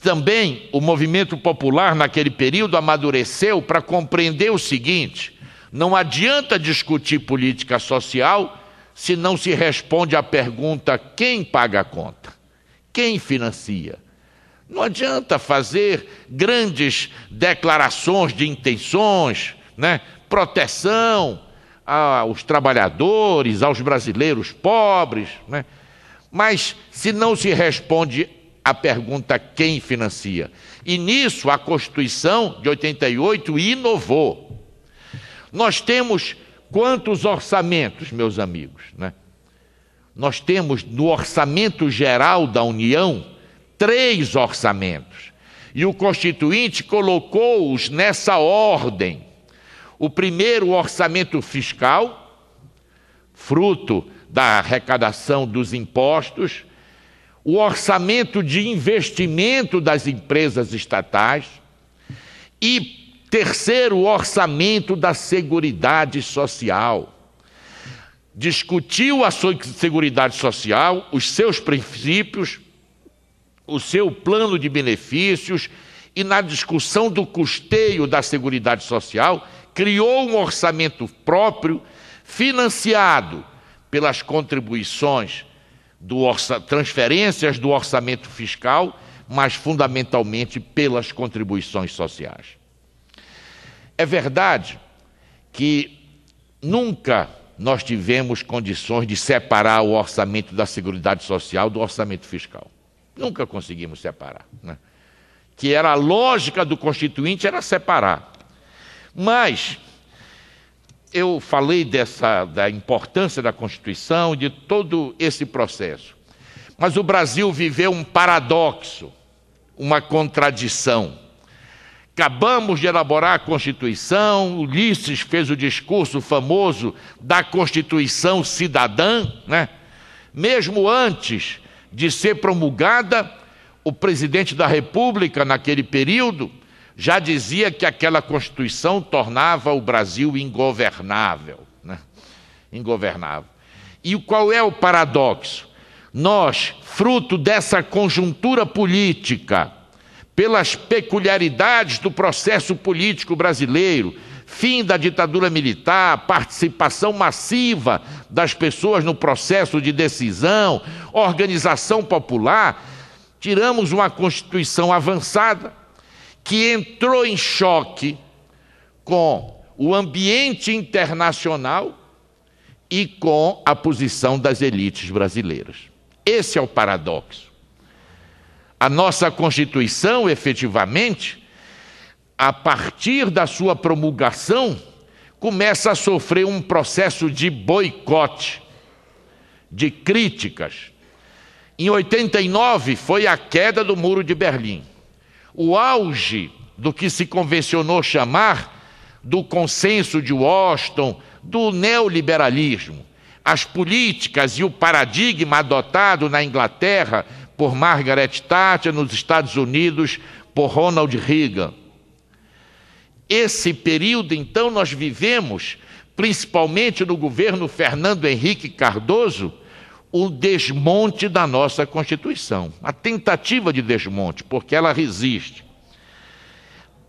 Também o movimento popular naquele período amadureceu para compreender o seguinte: não adianta discutir política social se não se responde à pergunta: quem paga a conta? Quem financia? Não adianta fazer grandes declarações de intenções, né? Proteção aos trabalhadores, aos brasileiros pobres, né? Mas se não se responde a pergunta: quem financia? E nisso a Constituição de 88 inovou. Nós temos quantos orçamentos, meus amigos, né? Nós temos no Orçamento Geral da União 3 orçamentos. E o Constituinte colocou-os nessa ordem. O primeiro, o orçamento fiscal, fruto da arrecadação dos impostos. O orçamento de investimento das empresas estatais e, terceiro, o orçamento da Seguridade Social. Discutiu a Seguridade Social, os seus princípios, o seu plano de benefícios e, na discussão do custeio da Seguridade Social, criou um orçamento próprio financiado pelas contribuições transferências do orçamento fiscal, mas fundamentalmente pelas contribuições sociais. É verdade que nunca nós tivemos condições de separar o orçamento da Seguridade Social do orçamento fiscal. Nunca conseguimos separar, né? Que era a lógica do Constituinte, era separar. Mas eu falei da importância da Constituição, de todo esse processo. Mas o Brasil viveu um paradoxo, uma contradição. Acabamos de elaborar a Constituição, Ulisses fez o discurso famoso da Constituição Cidadã, né? Mesmo antes de ser promulgada, o presidente da República, naquele período, já dizia que aquela Constituição tornava o Brasil ingovernável, né? Ingovernável. E qual é o paradoxo? Nós, fruto dessa conjuntura política, pelas peculiaridades do processo político brasileiro, fim da ditadura militar, participação massiva das pessoas no processo de decisão, organização popular, tiramos uma Constituição avançada, que entrou em choque com o ambiente internacional e com a posição das elites brasileiras. Esse é o paradoxo. A nossa Constituição, efetivamente, a partir da sua promulgação, começa a sofrer um processo de boicote, de críticas. Em 89 foi a queda do Muro de Berlim. O auge do que se convencionou chamar do consenso de Washington, do neoliberalismo. As políticas e o paradigma adotado na Inglaterra por Margaret Thatcher, nos Estados Unidos por Ronald Reagan. Esse período, então, nós vivemos, principalmente no governo Fernando Henrique Cardoso, o desmonte da nossa Constituição, a tentativa de desmonte, porque ela resiste.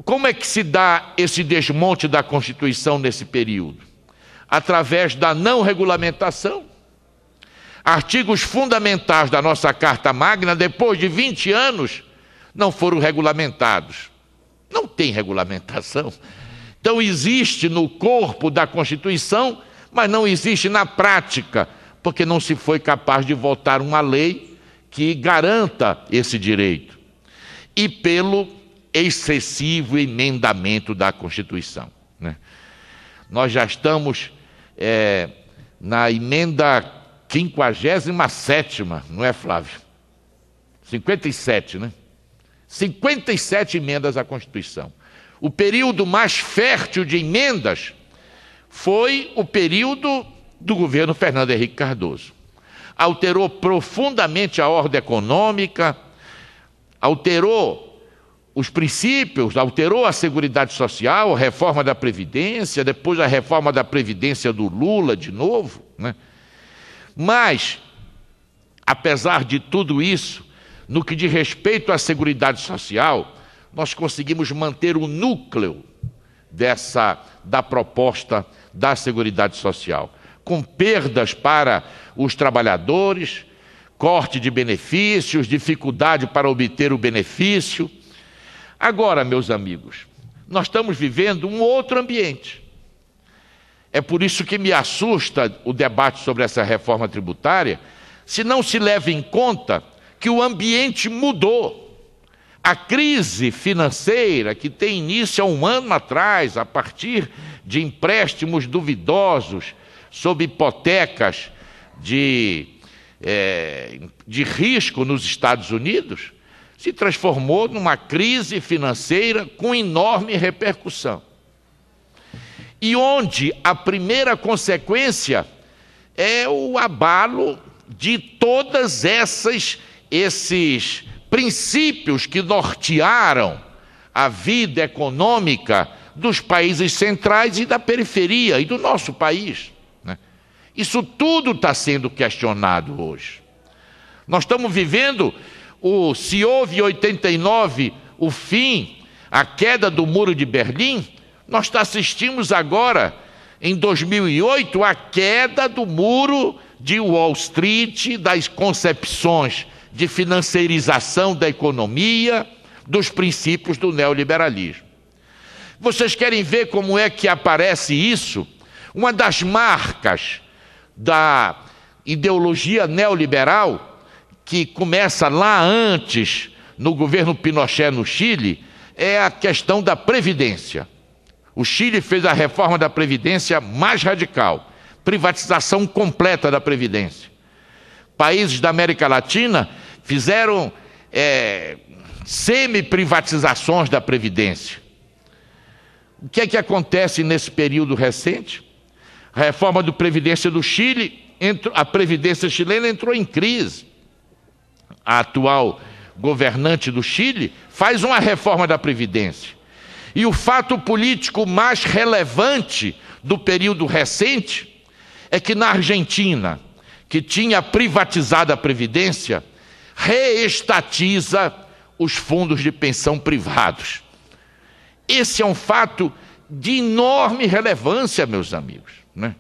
Como é que se dá esse desmonte da Constituição nesse período? Através da não regulamentação. Artigos fundamentais da nossa Carta Magna, depois de 20 anos, não foram regulamentados. Não tem regulamentação. Então existe no corpo da Constituição, mas não existe na prática, porque não se foi capaz de votar uma lei que garanta esse direito. E pelo excessivo emendamento da Constituição, né? Nós já estamos na emenda 57ª, não é, Flávio? 57, né? 57 emendas à Constituição. O período mais fértil de emendas foi o período do governo Fernando Henrique Cardoso. Alterou profundamente a ordem econômica, alterou os princípios, alterou a Seguridade Social, a reforma da Previdência, depois a reforma da Previdência do Lula de novo, né? Mas, apesar de tudo isso, no que diz respeito à Seguridade Social, nós conseguimos manter o núcleo da proposta da Seguridade Social, com perdas para os trabalhadores, corte de benefícios, dificuldade para obter o benefício. Agora, meus amigos, nós estamos vivendo um outro ambiente. É por isso que me assusta o debate sobre essa reforma tributária, se não se leva em conta que o ambiente mudou. A crise financeira, que tem início há um ano atrás, a partir de empréstimos duvidosos, sob hipotecas de risco nos Estados Unidos, se transformou numa crise financeira com enorme repercussão. E onde a primeira consequência é o abalo de todas esses princípios que nortearam a vida econômica dos países centrais e da periferia e do nosso país, né? Isso tudo está sendo questionado hoje. Nós estamos vivendo, se houve em 89 o fim, a queda do Muro de Berlim, nós assistimos agora, em 2008, a queda do muro de Wall Street, das concepções de financiarização da economia, dos princípios do neoliberalismo. Vocês querem ver como é que aparece isso? Uma das marcas da ideologia neoliberal, que começa lá antes, no governo Pinochet no Chile, é a questão da Previdência. O Chile fez a reforma da Previdência mais radical, privatização completa da Previdência. Países da América Latina fizeram semi-privatizações da Previdência. O que é que acontece nesse período recente? A reforma da Previdência do Chile, a Previdência chilena entrou em crise. A atual governante do Chile faz uma reforma da Previdência. E o fato político mais relevante do período recente é que na Argentina, que tinha privatizado a Previdência, reestatiza os fundos de pensão privados. Esse é um fato de enorme relevância, meus amigos, né?